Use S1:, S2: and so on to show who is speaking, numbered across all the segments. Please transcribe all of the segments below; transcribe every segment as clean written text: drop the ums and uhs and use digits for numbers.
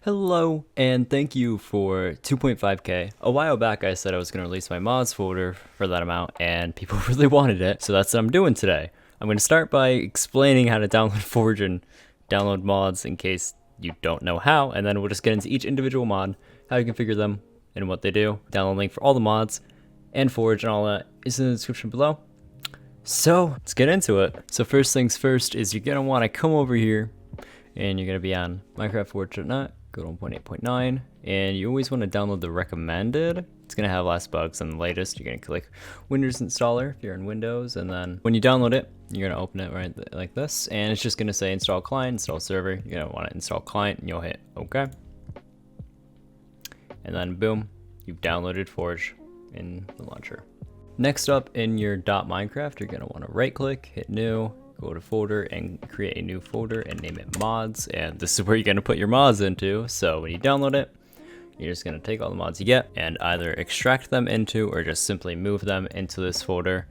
S1: Hello, and thank you for 2.5k. A while back I said I was going to release my mods folder for that amount, and people really wanted it, so that's what I'm doing today. I'm going to start by explaining how to download Forge and download mods in case you don't know how, and then we'll just get into each individual mod, how you configure them, and what they do. Download link for all the mods, and Forge and all that is in the description below. So, let's get into it. So first things first is you're going to want to come over here, and you're going to be on Minecraft.Forge.net. Go to 1.8.9, and you always want to download the recommended. It's going to have less bugs than the latest. You're going to click Windows Installer if you're in Windows, and then when you download it, you're going to open it right like this, and it's just going to say install client, install server. You're going to want to install client, and you'll hit OK. And then boom, you've downloaded Forge in the launcher. Next up in your .minecraft, you're going to want to right click, hit new, go to folder and create a new folder and name it mods, and this is where you're going to put your mods into. So when you download it, you're just going to take all the mods you get and either extract them into or just simply move them into this folder,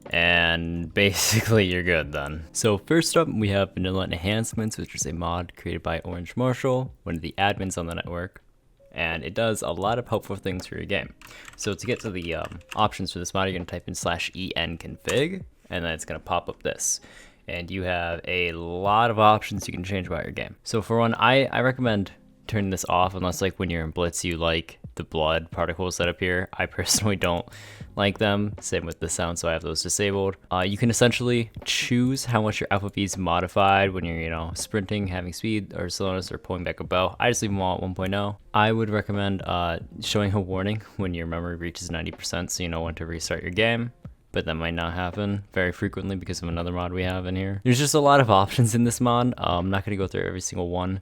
S1: and basically you're good then. So first up we have Vanilla Enhancements, which is a mod created by Orange Marshall, one of the admins on the network, and it does a lot of helpful things for your game. So to get to the options for this mod, you're going to type in /enconfig, and then it's going to pop up this, and you have a lot of options you can change about your game. So for one, I recommend turning this off unless like when you're in Blitz you like the blood particles that appear. I personally don't like them, same with the sound, so I have those disabled. You can essentially choose how much your FOV is modified when you're sprinting, having speed or slowness, or pulling back a bow. I just leave them all at 1.0. I would recommend showing a warning when your memory reaches 90% so you know when to restart your game, but that might not happen very frequently because of another mod we have in here. There's just a lot of options in this mod. I'm not going to go through every single one,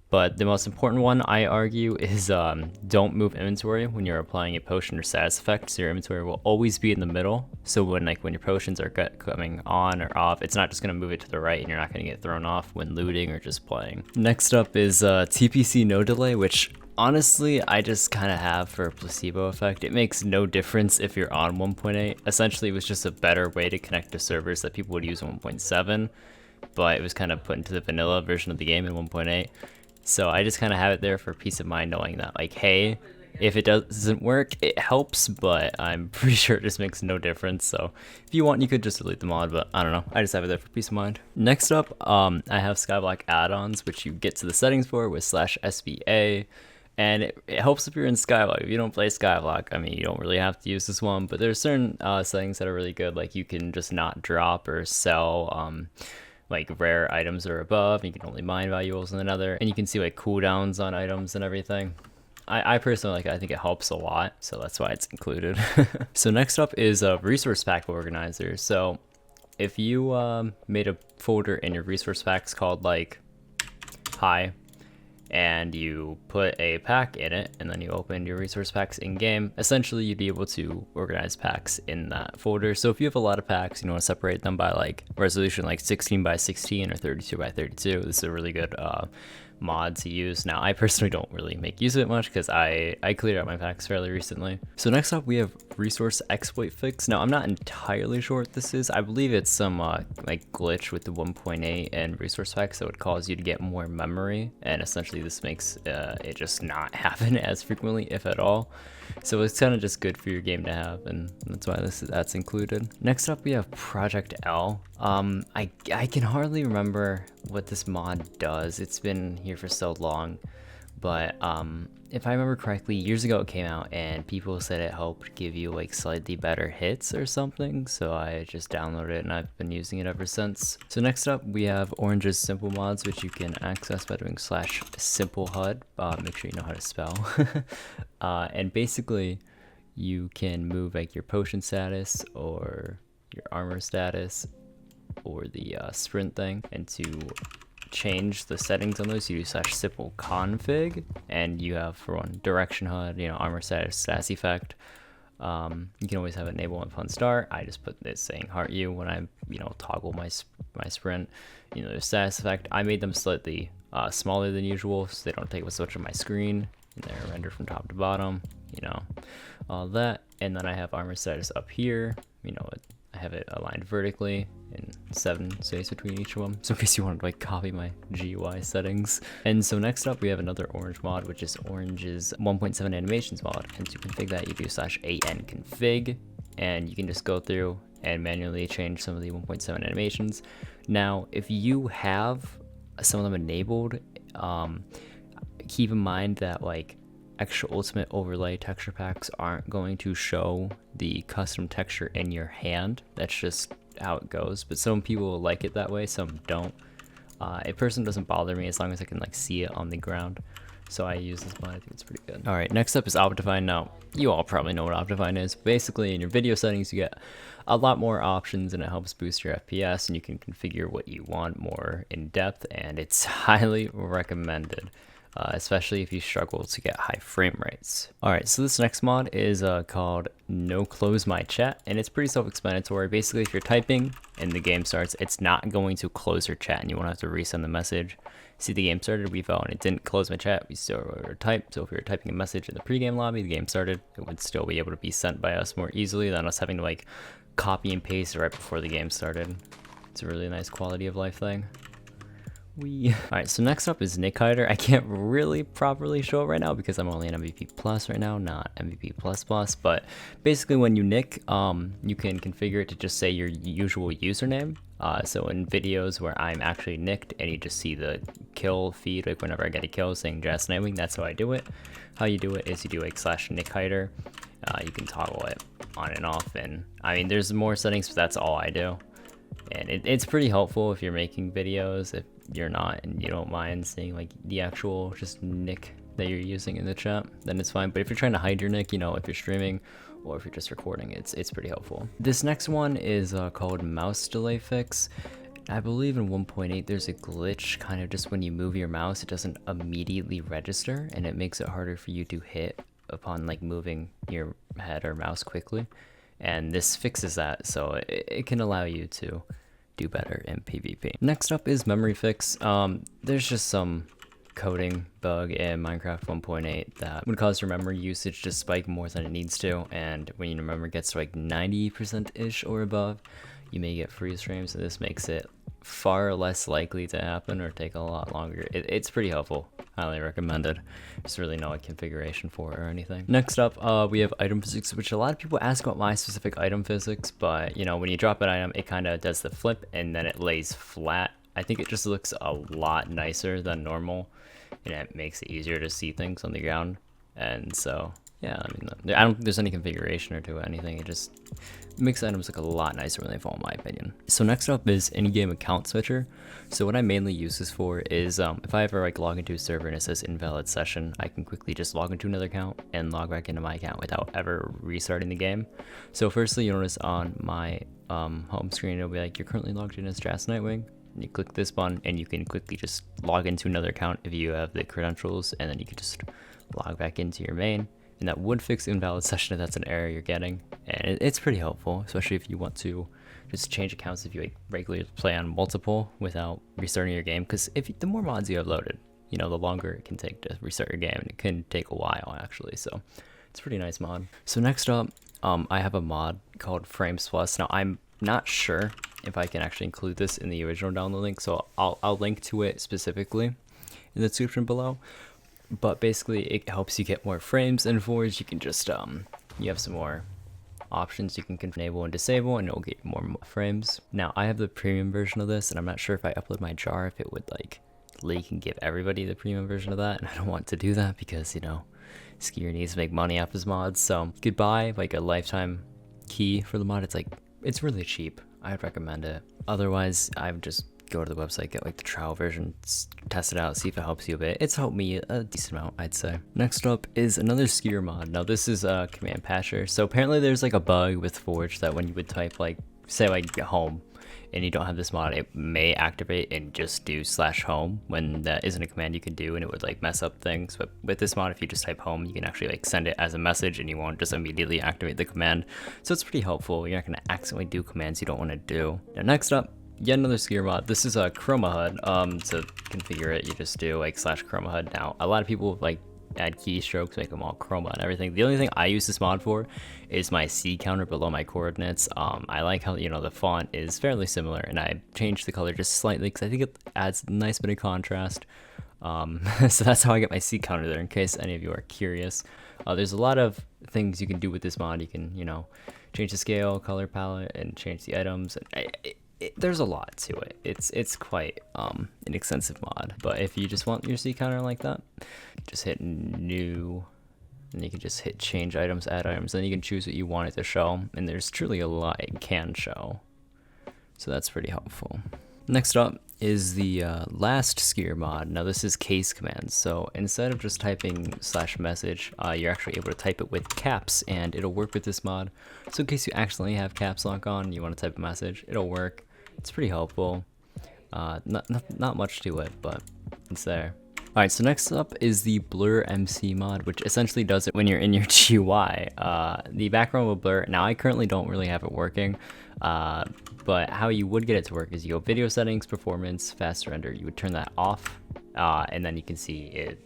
S1: but the most important one I argue is don't move inventory when you're applying a potion or status effect. So your inventory will always be in the middle, so when your potions are coming on or off, it's not just going to move it to the right and you're not going to get thrown off when looting or just playing. Next up is TPC No Delay, which honestly, I just kind of have for a placebo effect. It makes no difference if you're on 1.8. Essentially, it was just a better way to connect to servers that people would use in 1.7, but it was kind of put into the vanilla version of the game in 1.8. So I just kind of have it there for peace of mind, knowing that, like, hey, if it doesn't work, it helps, but I'm pretty sure it just makes no difference. So if you want, you could just delete the mod, but I don't know. I just have it there for peace of mind. Next up, I have Skyblock Add-ons, which you get to the settings for with /SBA. And it helps if you're in Skyblock. If you don't play Skyblock, I mean, you don't really have to use this one, but there's certain settings that are really good. Like you can just not drop or sell like rare items or above. You can only mine valuables in another, and you can see like cooldowns on items and everything. I personally I think it helps a lot, so that's why it's included. So next up is a resource pack organizer. So if you made a folder in your resource packs called like hi, and you put a pack in it, and then you open your resource packs in game, essentially you'd be able to organize packs in that folder. So if you have a lot of packs, you want to separate them by like resolution, like 16 by 16 or 32 by 32, this is a really good mod to use. Now I personally don't really make use of it much because I cleared out my packs fairly recently. So next up we have resource exploit fix. Now I'm not entirely sure what this is. I believe it's some like glitch with the 1.8 and resource packs that would cause you to get more memory, and essentially this makes it just not happen as frequently, if at all. So it's kind of just good for your game to have, and that's why that's included. Next up we have ProjectL. I can hardly remember what this mod does. It's been here for so long, but if I remember correctly, years ago it came out and people said it helped give you like slightly better hits or something, so I just downloaded it and I've been using it ever since. So next up we have Orange's simple mods, which you can access by doing /simpleHUD. Make sure you know how to spell. And basically you can move like your potion status or your armor status or the sprint thing, and to change the settings on those you do /simpleconfig, and you have for one direction HUD, armor status effect. You can always have it enable upon start. I just put this saying heart you when I toggle my sprint. The status effect, I made them slightly smaller than usual so they don't take up so much of my screen, and they're rendered from top to bottom, all that. And then I have armor status up here. I I have it aligned vertically and 7 space between each of them, so in case you wanted to like copy my GUI settings. And so next up we have another orange mod, which is Orange's 1.7 animations mod, and to config that you do /AN-config, and you can just go through and manually change some of the 1.7 animations. Now if you have some of them enabled, keep in mind that like extra ultimate overlay texture packs aren't going to show the custom texture in your hand. That's just how it goes, but some people like it that way, some don't. A person doesn't bother me as long as I can like see it on the ground, so I use this mod. I think it's pretty good. All right, next up is Optifine. Now you all probably know what Optifine is. Basically in your video settings you get a lot more options, and it helps boost your FPS, and you can configure what you want more in depth, and it's highly recommended. Especially if you struggle to get high frame rates. Alright, so this next mod is called No Close My Chat, and it's pretty self-explanatory. Basically, if you're typing and the game starts, it's not going to close your chat, and you won't have to resend the message. See, the game started, we fell, and it didn't close my chat, we still were typed. So if we were typing a message in the pregame lobby, the game started, it would still be able to be sent by us more easily than us having to like copy and paste right before the game started. It's a really nice quality of life thing. Alright, so next up is Nickhider. I can't really properly show it right now because I'm only an MVP Plus right now, not MVP Plus. But basically when you nick, you can configure it to just say your usual username. So in videos where I'm actually nicked and you just see the kill feed, like whenever I get a kill saying JasKnightWing, that's how I do it. How you do it is you do like /Nickhider. You can toggle it on and off, and I mean there's more settings, but that's all I do. And it's pretty helpful if you're making videos. If you're not and you don't mind seeing like the actual just nick that you're using in the chat, then it's fine. But if you're trying to hide your nick, you know, if you're streaming or if you're just recording, it's pretty helpful. This next one is called Mousedelayfix. I believe in 1.8 there's a glitch, kind of just when you move your mouse it doesn't immediately register, and it makes it harder for you to hit upon like moving your head or mouse quickly. And this fixes that, so it can allow you to do better in PvP. Next up is MemoryFix. There's just some coding bug in Minecraft 1.8 that would cause your memory usage to spike more than it needs to, and when your memory gets to like 90%-ish or above, you may get freeze frames, and this makes it far less likely to happen or take a lot longer. It's pretty helpful. Highly recommended. There's really no configuration for it or anything. Next up, we have ItemPhysics, which a lot of people ask about my specific item physics, but you know, when you drop an item, it kind of does the flip and then it lays flat. I think it just looks a lot nicer than normal, and it makes it easier to see things on the ground. And so, yeah, I mean, I don't think there's any configuration or to anything. It just makes items look a lot nicer when they fall, in my opinion. So next up is in-game account switcher. So what I mainly use this for is if I ever like log into a server and it says invalid session, I can quickly just log into another account and log back into my account without ever restarting the game. So firstly, you notice on my home screen it'll be like, you're currently logged in as JasKnightWing. And you click this button and you can quickly just log into another account if you have the credentials, and then you can just log back into your main. And that would fix invalid session if that's an error you're getting. And it's pretty helpful, especially if you want to just change accounts if you like regularly play on multiple without restarting your game. Because the more mods you have loaded, you know, the longer it can take to restart your game. And it can take a while actually, so it's a pretty nice mod. So next up, I have a mod called Frames Plus. Now I'm not sure if I can actually include this in the original download link, so I'll link to it specifically in the description below. But basically it helps you get more frames in Forge. You can just you have some more options you can enable and disable, and it'll get you more frames. Now I have the premium version of this, and I'm not sure if I upload my jar if it would like leak and give everybody the premium version of that, and I don't want to do that because, you know, Skier needs to make money off his mods. So you could buy like a lifetime key for the mod. It's really cheap. I'd recommend it. Otherwise, I would just go to the website, get like the trial version, test it out, see if it helps you a bit. It's helped me a decent amount, I'd say. Next up is another Skier mod. Now this is CommandPatcher. So apparently there's like a bug with Forge that when you would type like, say like home, and you don't have this mod, it may activate and just do /home when that isn't a command you can do, and it would like mess up things. But with this mod, if you just type home, you can actually like send it as a message and you won't just immediately activate the command. So it's pretty helpful. You're not going to accidentally do commands you don't want to do. Now next up, yet another Skier mod. This is a ChromaHUD. To configure it, you just do like /ChromaHUD. Now a lot of people like add keystrokes, make them all chroma and everything. The only thing I use this mod for is my C counter below my coordinates. I like how, you know, the font is fairly similar, and I changed the color just slightly because I think it adds a nice bit of contrast. So that's how I get my C counter there, in case any of you are curious. There's a lot of things you can do with this mod. You can, you know, change the scale, color palette, and change the items. There's a lot to it. It's quite an extensive mod. But if you just want your C counter like that, just hit new, and you can just hit change items, add items. Then you can choose what you want it to show, and there's truly a lot it can show. So that's pretty helpful. Next up is the last skier mod. Now this is CaseCommands. So instead of just typing /message, you're actually able to type it with caps, and it'll work with this mod. So in case you accidentally have caps lock on and you want to type a message, it'll work. It's pretty helpful. Not much to it, but it's there. Alright, so next up is the BlurMC mod, which essentially does it when you're in your GUI. The background will blur. Now I currently don't really have it working, but how you would get it to work is you go video settings, performance, fast render. You would turn that off, and then you can see it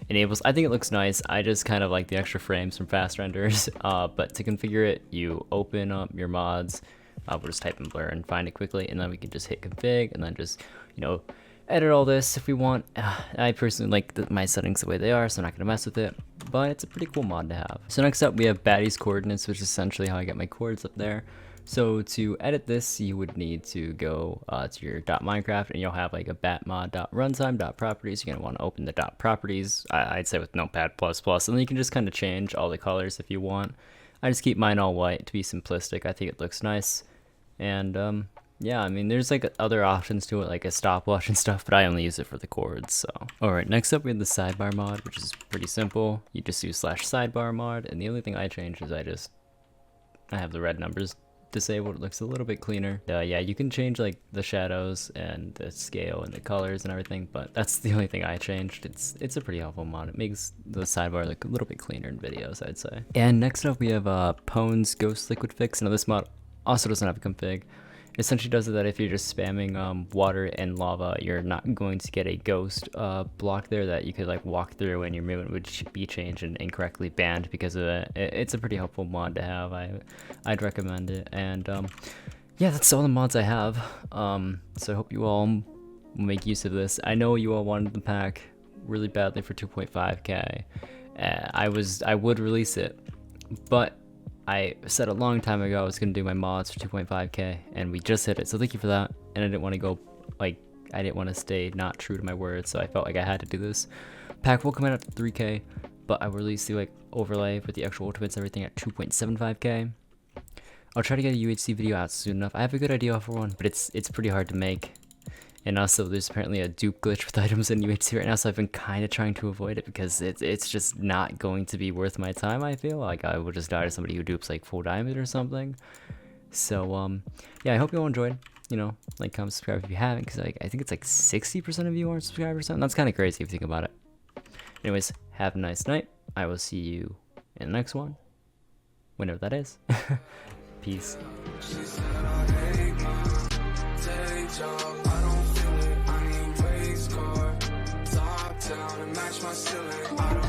S1: enables. I think it looks nice. I just kind of like the extra frames from fast renders, but to configure it, you open up your mods. We'll just type in blur and find it quickly, and then we can just hit config, and then just, you know, edit all this if we want. I personally like my settings the way they are, so I'm not going to mess with it, but it's a pretty cool mod to have. So next up we have Batty's coordinates, which is essentially how I get my chords up there. So to edit this, you would need to go to your .minecraft, and you'll have like a batmod.runtime.properties. You're going to want to open the .properties, I'd say with Notepad++, and then you can just kind of change all the colors if you want. I just keep mine all white to be simplistic. I think it looks nice. And yeah, I mean, there's like other options to it, like a stopwatch and stuff, but I only use it for the chords, so. Alright, next up we have the SidebarMod, which is pretty simple. You just use /SidebarMod, and the only thing I changed is I have the red numbers disabled. It looks a little bit cleaner. Yeah, you can change like the shadows and the scale and the colors and everything, but that's the only thing I changed. It's a pretty helpful mod. It makes the sidebar look a little bit cleaner in videos, I'd say. And next up we have Powns Ghost Liquid Fix. Now this mod also doesn't have a config. It essentially does it that if you're just spamming water and lava, you're not going to get a ghost block there that you could like walk through, and your movement would be changed and incorrectly banned because of it. It's a pretty helpful mod to have. I'd recommend it. And yeah, that's all the mods I have. So I hope you all will make use of this. I know you all wanted the pack really badly for 2.5k. I would release it, but I said a long time ago I was going to do my mods for 2.5k, and we just hit it, so thank you for that. And I didn't want to go, like, I didn't want to stay not true to my word, so I felt like I had to do this. Pack will come out at 3k, but I will release the like overlay with the actual ultimates and everything at 2.75k. I'll try to get a UHC video out soon enough. I have a good idea for one, but it's pretty hard to make. And also, there's apparently a dupe glitch with items in UHC right now, so I've been kind of trying to avoid it because it's just not going to be worth my time, I feel. Like, I would just die to somebody who dupes, like, full diamond or something. So, yeah, I hope you all enjoyed. You know, like, comment, subscribe if you haven't, because like, I think it's like 60% of you aren't subscribed or something. That's kind of crazy if you think about it. Anyways, have a nice night. I will see you in the next one, whenever that is. Peace. Match my ceiling.